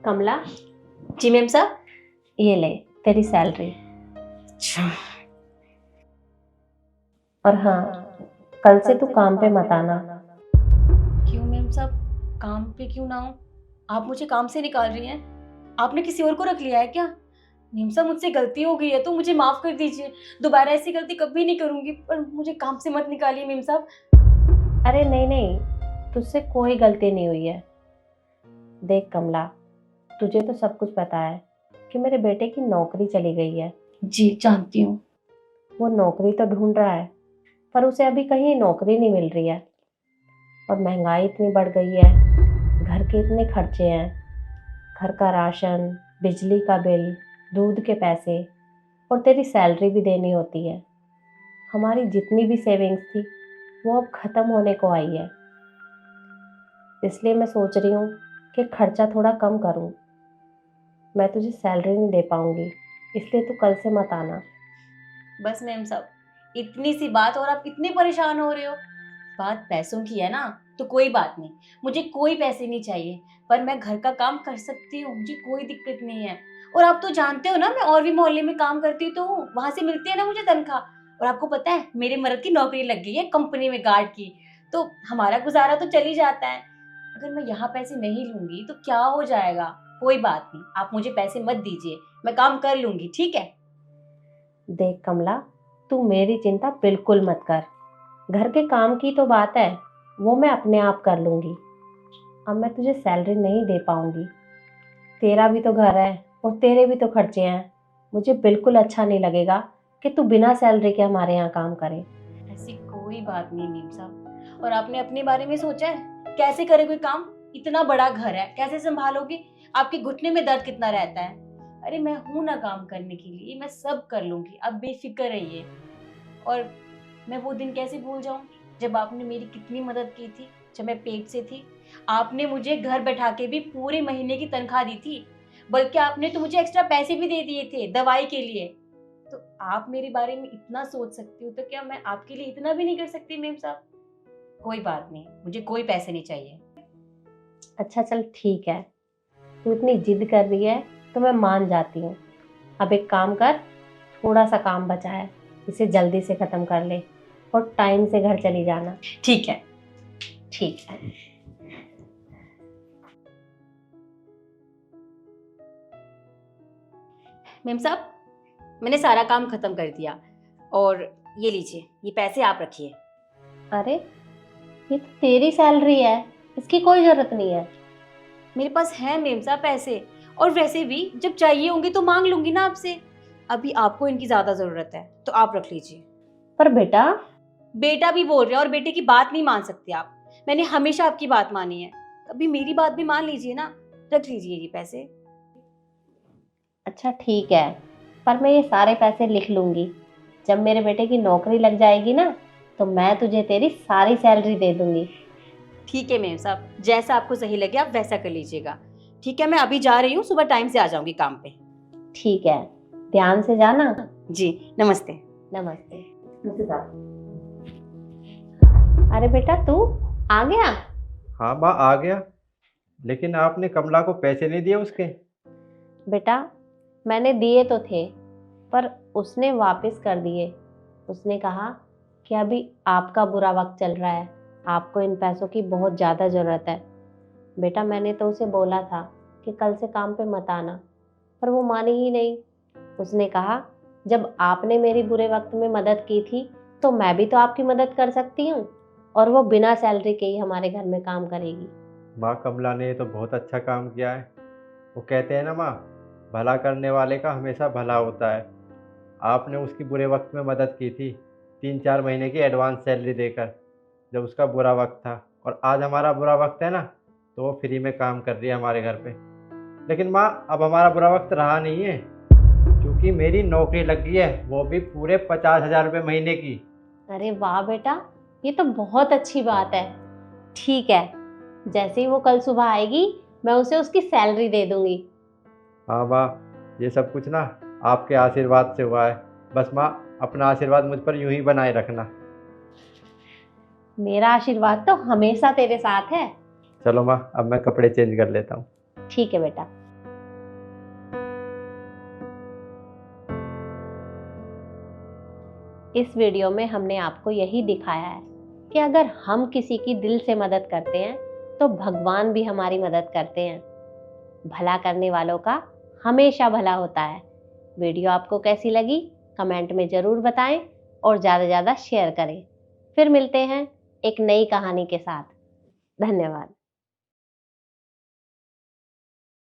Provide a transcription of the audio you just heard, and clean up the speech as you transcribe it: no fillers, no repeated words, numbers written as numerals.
कमला, जी ma'am साहब। ये ले तेरी सैलरी। अच्छा। और हाँ, कल से तू काम पे मत आना। क्यों मैम साहब, काम पे क्यों ना हो? आप मुझे काम से निकाल रही हैं? आपने किसी और को रख लिया है क्या? मैम साहब, मुझसे गलती हो गई है तो मुझे माफ कर दीजिए। दोबारा ऐसी गलती कभी नहीं करूंगी, पर मुझे काम से मत निकालिए मैम साहब। अरे नहीं नहीं, तुझसे कोई गलती नहीं हुई है। देख कमला, तुझे तो सब कुछ पता है कि मेरे बेटे की नौकरी चली गई है। जी जानती हूँ। वो नौकरी तो ढूंढ रहा है, पर उसे अभी कहीं नौकरी नहीं मिल रही है। और महंगाई इतनी बढ़ गई है, घर के इतने खर्चे हैं, घर का राशन, बिजली का बिल, दूध के पैसे, और तेरी सैलरी भी देनी होती है। हमारी जितनी भी सेविंग्स थी वो अब ख़त्म होने को आई है। इसलिए मैं सोच रही हूँ कि खर्चा थोड़ा कम करूँ। मैं तुझे सैलरी नहीं दे पाऊँगी, इसलिए तू कल से मत आना। बस मैम साहब, इतनी सी बात और आप इतने परेशान हो रहे हो? बात पैसों की है ना, तो कोई बात नहीं। मुझे कोई पैसे नहीं चाहिए, पर मैं घर का काम कर सकती हूँ, मुझे कोई दिक्कत नहीं है। और आप तो जानते हो ना, मैं और भी मोहल्ले में काम करती हूँ, तो वहां से मिलती है ना मुझे तनख्वाह। और आपको पता है, मेरे मर्द की नौकरी लग गई है कंपनी में गार्ड की, तो हमारा गुजारा तो चल ही जाता है। अगर मैं यहाँ पैसे नहीं लूंगी तो क्या हो जाएगा? कोई बात नहीं, आप मुझे पैसे मत दीजिए, मैं काम कर लूंगी, ठीक है? देख कमला, तू मेरी चिंता बिल्कुल मत कर। घर के काम की तो बात है, वो मैं अपने आप कर लूँगी। अब मैं तुझे सैलरी नहीं दे पाऊँगी। तेरा भी तो घर है और तेरे भी तो खर्चे हैं। मुझे बिल्कुल अच्छा नहीं लगेगा कि तू बिना सैलरी के हमारे यहाँ काम करे। ऐसी कोई बात नहीं नीम साहब। और आपने अपने बारे में सोचा है कैसे करे कोई काम? इतना बड़ा घर है, कैसे संभालोगे? आपके घुटने में दर्द कितना रहता है? अरे मैं हूं ना काम करने के लिए, मैं सब कर लूंगी, आप बेफिक्र रहिए। और मैं वो दिन कैसे भूल जाऊं जब आपने मेरी कितनी मदद की थी, जब मैं पेट से थी। आपने मुझे घर बैठा के भी पूरे महीने की तनख्वाह दी थी, बल्कि आपने तो मुझे एक्स्ट्रा पैसे भी दे दिए थे दवाई के लिए। तो आप मेरे बारे में इतना सोच सकती हो, तो क्या मैं आपके लिए इतना भी नहीं कर सकती मेम साहब? कोई बात नहीं, मुझे कोई पैसे नहीं चाहिए। अच्छा चल ठीक है, तू इतनी जिद कर रही है तो मैं मान जाती हूँ। अब एक काम कर, थोड़ा सा काम बचा है, इसे जल्दी से ख़त्म कर ले और टाइम से घर चली जाना। ठीक है। ठीक है। मेम साहब, मैंने सारा काम खत्म कर दिया, और ये लीजिए, ये पैसे आप रखिए। अरे ये तो तेरी सैलरी है, इसकी कोई ज़रूरत नहीं है। मेरे पास है मेम साहब पैसे, और वैसे भी जब चाहिए होंगे तो मांग लूंगी ना आपसे। अभी आपको इनकी ज्यादा जरूरत है तो आप रख लीजिए। पर बेटा, बेटा भी बोल रहे हैं और बेटे की बात नहीं मान सकते आप। मैंने हमेशा आपकी बात मानी है, कभी मेरी बात भी मान लीजिए ना। रख लीजिए ये पैसे। अच्छा ठीक है, पर मैं ये सारे पैसे लिख लूंगी। जब मेरे बेटे की नौकरी लग जाएगी ना, तो मैं तुझे तेरी सारी सैलरी दे दूंगी। ठीक है मेम साहब, जैसा आपको सही लगे आप वैसा कर लीजिएगा। ठीक है, मैं अभी जा रही हूँ, सुबह टाइम से आ जाऊंगी काम पे। ठीक है, ध्यान से जाना। जी नमस्ते। नमस्ते। अरे बेटा, तू आ गया? हाँ माँ, आ गया। लेकिन आपने कमला को पैसे नहीं दिए उसके? बेटा, मैंने दिए तो थे, पर उसने वापस कर दिए। उसने कहा कि अभी आपका बुरा वक्त चल रहा है, आपको इन पैसों की बहुत ज़्यादा ज़रूरत है। बेटा, मैंने तो उसे बोला था कि कल से काम पे मत आना, पर वो मानी ही नहीं। उसने कहा जब आपने मेरी बुरे वक्त में मदद की थी तो मैं भी तो आपकी मदद कर सकती हूँ, और वो बिना सैलरी के ही हमारे घर में काम करेगी। माँ, कमला ने तो बहुत अच्छा काम किया है। वो कहते हैं ना माँ, भला करने वाले का हमेशा भला होता है। आपने उसकी बुरे वक्त में मदद की थी, 3-4 महीने की एडवांस सैलरी देकर, जब उसका बुरा वक्त था। और आज हमारा बुरा वक्त है ना, तो वो फ्री में काम कर रही है हमारे घर पे। लेकिन माँ, अब हमारा बुरा वक्त रहा नहीं है, क्योंकि मेरी नौकरी लग गई है, वो भी पूरे 50,000 रुपये महीने की। अरे वाह बेटा, ये तो बहुत अच्छी बात है। ठीक है, जैसे ही वो कल सुबह आएगी मैं उसे उसकी सैलरी दे दूंगी। हाँ माँ, ये सब कुछ ना आपके आशीर्वाद से हुआ है। बस माँ, अपना आशीर्वाद मुझ पर यूं ही बनाए रखना। मेरा आशीर्वाद तो हमेशा तेरे साथ है। चलो माँ, अब मैं कपड़े चेंज कर लेता हूँ। ठीक है बेटा। इस वीडियो में हमने आपको यही दिखाया है कि अगर हम किसी की दिल से मदद करते हैं तो भगवान भी हमारी मदद करते हैं। भला करने वालों का हमेशा भला होता है। वीडियो आपको कैसी लगी कमेंट में ज़रूर बताएं और ज़्यादा से ज़्यादा शेयर करें। फिर मिलते हैं एक नई कहानी के साथ। धन्यवाद।